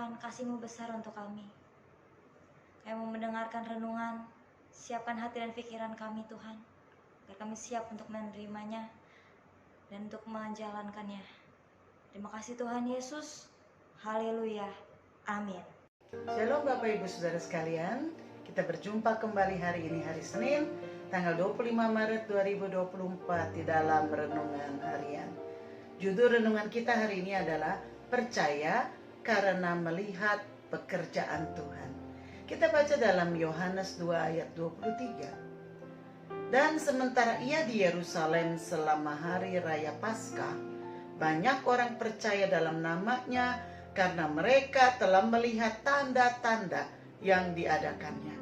Tuhan, kasih-Mu besar untuk kami. Kami mau mendengarkan renungan, siapkan hati dan pikiran kami Tuhan, agar kami siap untuk menerimanya dan untuk menjalankannya. Terima kasih Tuhan Yesus. Haleluya. Amin. Shalom Bapak Ibu Saudara sekalian. Kita berjumpa kembali hari ini, hari Senin, tanggal 25 Maret 2024 di dalam Renungan Harian. Judul renungan kita hari ini adalah Percaya karena melihat pekerjaan Tuhan. Kita baca dalam Yohanes 2 ayat 23. Dan sementara ia di Yerusalem selama hari raya Paskah, banyak orang percaya dalam namanya karena mereka telah melihat tanda-tanda yang diadakannya.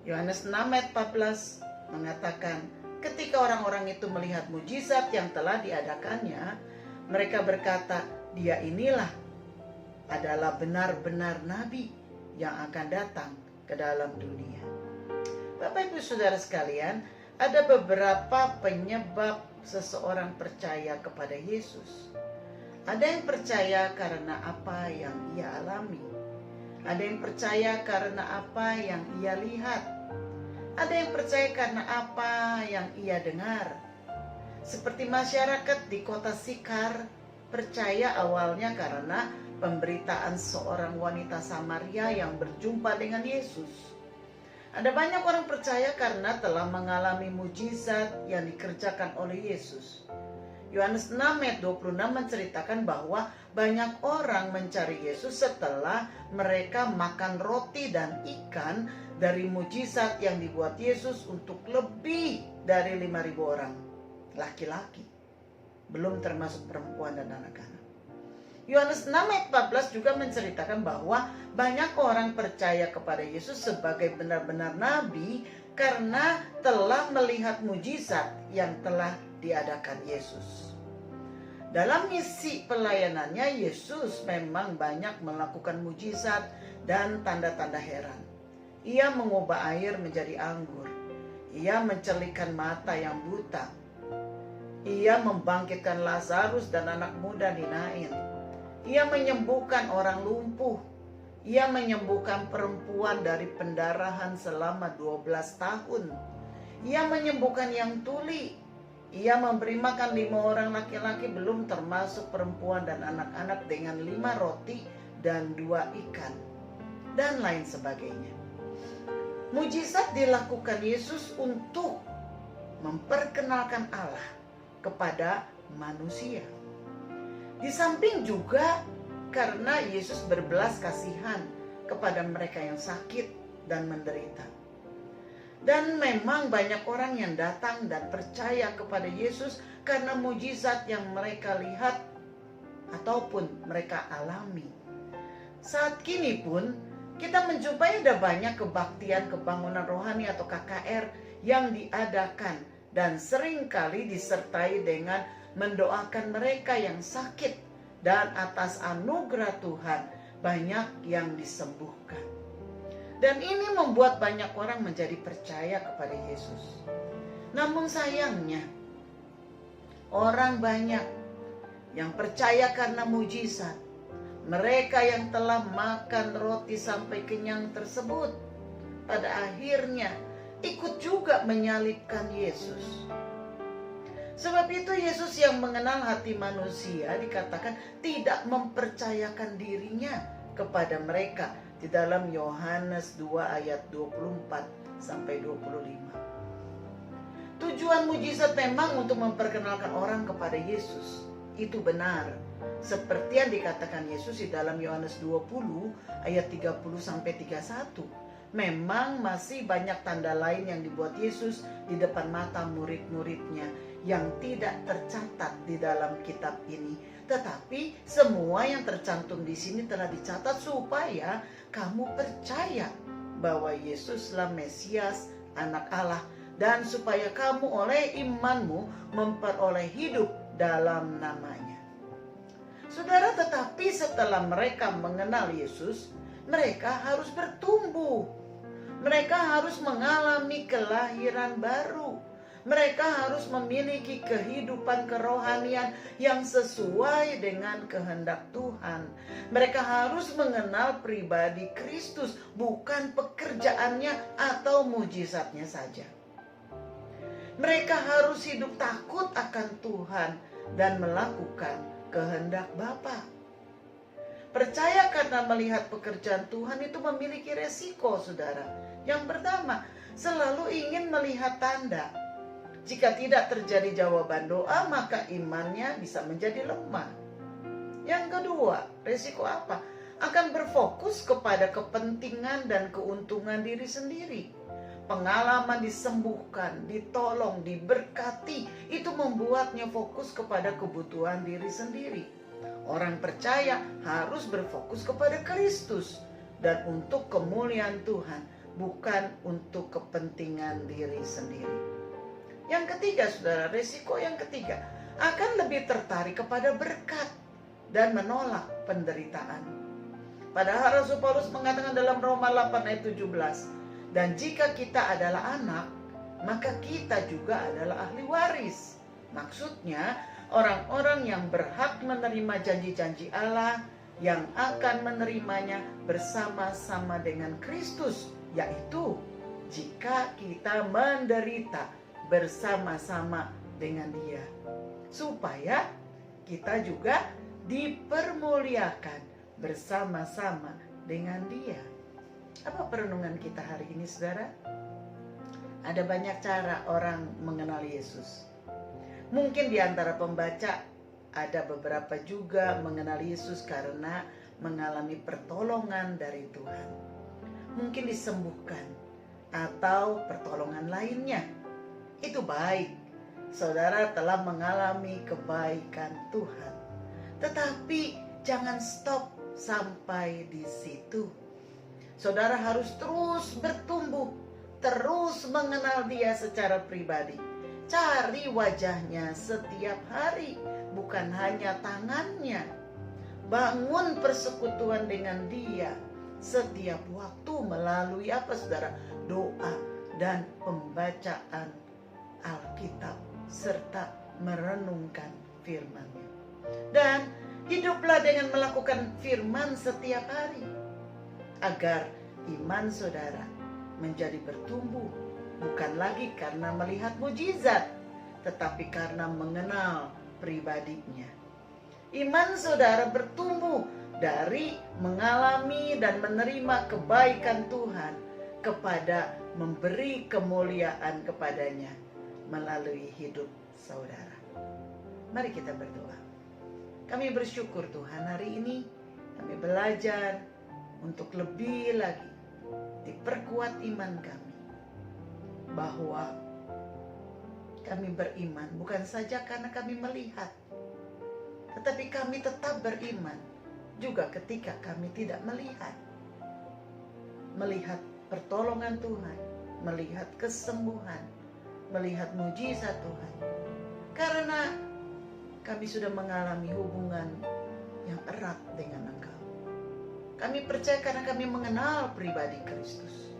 Yohanes 6 ayat 14 mengatakan, ketika orang-orang itu melihat mujizat yang telah diadakannya, mereka berkata, dia inilah adalah benar-benar nabi yang akan datang ke dalam dunia. Bapak Ibu Saudara sekalian, ada beberapa penyebab seseorang percaya kepada Yesus. Ada yang percaya karena apa yang ia alami. Ada yang percaya karena apa yang ia lihat. Ada yang percaya karena apa yang ia dengar. Seperti masyarakat di kota Sikar percaya awalnya karena pemberitaan seorang wanita Samaria yang berjumpa dengan Yesus. Ada banyak orang percaya karena telah mengalami mujizat yang dikerjakan oleh Yesus. Yohanes 6 ayat 26 menceritakan bahwa banyak orang mencari Yesus setelah mereka makan roti dan ikan dari mujizat yang dibuat Yesus untuk lebih dari 5.000 orang laki-laki, belum termasuk perempuan dan anak-anak. Yohanes 6 ayat 14 juga menceritakan bahwa banyak orang percaya kepada Yesus sebagai benar-benar nabi karena telah melihat mujizat yang telah diadakan Yesus. Dalam misi pelayanannya, Yesus memang banyak melakukan mujizat dan tanda-tanda heran. Ia mengubah air menjadi anggur. Ia mencerlikkan mata yang buta. Ia membangkitkan Lazarus dan anak muda di Nain. Ia menyembuhkan orang lumpuh. Ia menyembuhkan perempuan dari pendarahan selama 12 tahun. Ia menyembuhkan yang tuli. Ia memberi makan 5 orang laki-laki, belum termasuk perempuan dan anak-anak, dengan 5 roti dan 2 ikan, dan lain sebagainya. Mujizat dilakukan Yesus untuk memperkenalkan Allah kepada manusia. Di samping juga karena Yesus berbelas kasihan kepada mereka yang sakit dan menderita. Dan memang banyak orang yang datang dan percaya kepada Yesus karena mujizat yang mereka lihat ataupun mereka alami. Saat kini pun kita menjumpai ada banyak kebaktian kebangunan rohani atau KKR yang diadakan dan seringkali disertai dengan mendoakan mereka yang sakit, dan atas anugerah Tuhan banyak yang disembuhkan. Dan ini membuat banyak orang menjadi percaya kepada Yesus. Namun sayangnya, orang banyak yang percaya karena mujizat. Mereka yang telah makan roti sampai kenyang tersebut, pada akhirnya ikut juga menyalibkan Yesus. Sebab itu Yesus yang mengenal hati manusia dikatakan tidak mempercayakan dirinya kepada mereka di dalam Yohanes 2 ayat 24 sampai 25. Tujuan mujizat memang untuk memperkenalkan orang kepada Yesus. Itu benar. Seperti yang dikatakan Yesus di dalam Yohanes 20 ayat 30 sampai 31. Memang masih banyak tanda lain yang dibuat Yesus di depan mata murid-muridnya yang tidak tercatat di dalam kitab ini. Tetapi semua yang tercantum di sini telah dicatat supaya kamu percaya bahwa Yesuslah Mesias, Anak Allah, dan supaya kamu oleh imanmu memperoleh hidup dalam namanya. Saudara, tetapi setelah mereka mengenal Yesus, mereka harus bertumbuh. Mereka harus mengalami kelahiran baru. Mereka harus memiliki kehidupan kerohanian yang sesuai dengan kehendak Tuhan. Mereka harus mengenal pribadi Kristus, bukan pekerjaannya atau mujizatnya saja. Mereka harus hidup takut akan Tuhan dan melakukan kehendak Bapa. Percaya karena melihat pekerjaan Tuhan itu memiliki resiko, saudara. Yang pertama, selalu ingin melihat tanda. Jika tidak terjadi jawaban doa, maka imannya bisa menjadi lemah. Yang kedua, resiko apa? Akan berfokus kepada kepentingan dan keuntungan diri sendiri. Pengalaman disembuhkan, ditolong, diberkati, itu membuatnya fokus kepada kebutuhan diri sendiri. Orang percaya harus berfokus kepada Kristus dan untuk kemuliaan Tuhan, bukan untuk kepentingan diri sendiri. Yang ketiga, saudara, resiko yang ketiga, akan lebih tertarik kepada berkat dan menolak penderitaan. Padahal Rasul Paulus mengatakan dalam Roma 8 ayat 17, dan jika kita adalah anak, maka kita juga adalah ahli waris. Maksudnya, orang-orang yang berhak menerima janji-janji Allah, yang akan menerimanya bersama-sama dengan Kristus, yaitu jika kita menderita bersama-sama dengan Dia, supaya kita juga dipermuliakan bersama-sama dengan Dia. Apa perenungan kita hari ini, saudara? Ada banyak cara orang mengenal Yesus. Mungkin di antara pembaca ada beberapa juga mengenal Yesus karena mengalami pertolongan dari Tuhan. Mungkin disembuhkan atau pertolongan lainnya. Itu baik, saudara telah mengalami kebaikan Tuhan. Tetapi jangan stop sampai di situ. Saudara harus terus bertumbuh, terus mengenal Dia secara pribadi. Cari wajahnya setiap hari, bukan hanya tangannya. Bangun persekutuan dengan Dia setiap waktu melalui apa, saudara? Doa dan pembacaan Alkitab serta merenungkan firman-Nya. Dan hiduplah dengan melakukan firman setiap hari agar iman saudara menjadi bertumbuh, bukan lagi karena melihat mujizat, tetapi karena mengenal pribadinya. Iman saudara bertumbuh dari mengalami dan menerima kebaikan Tuhan kepada memberi kemuliaan kepadanya melalui hidup saudara. Mari kita berdoa. Kami bersyukur Tuhan, hari ini kami belajar untuk lebih lagi diperkuat iman kami, bahwa kami beriman bukan saja karena kami melihat, tetapi kami tetap beriman juga ketika kami tidak melihat. Melihat pertolongan Tuhan, melihat kesembuhan, melihat mujizat Tuhan. Karena kami sudah mengalami hubungan yang erat dengan Engkau. Kami percaya karena kami mengenal pribadi Kristus.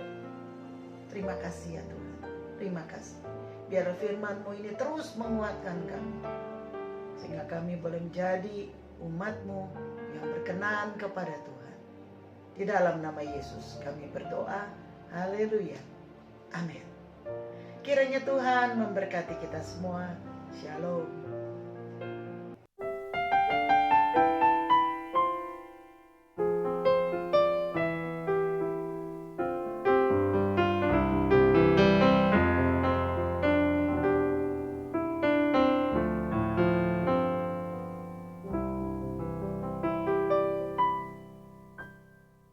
Terima kasih ya Tuhan. Terima kasih. Biar firman-Mu ini terus menguatkan kami, sehingga kami boleh menjadi umat-Mu yang berkenan kepada Tuhan. Di dalam nama Yesus kami berdoa. Haleluya. Amin. Kiranya Tuhan memberkati kita semua. Shalom.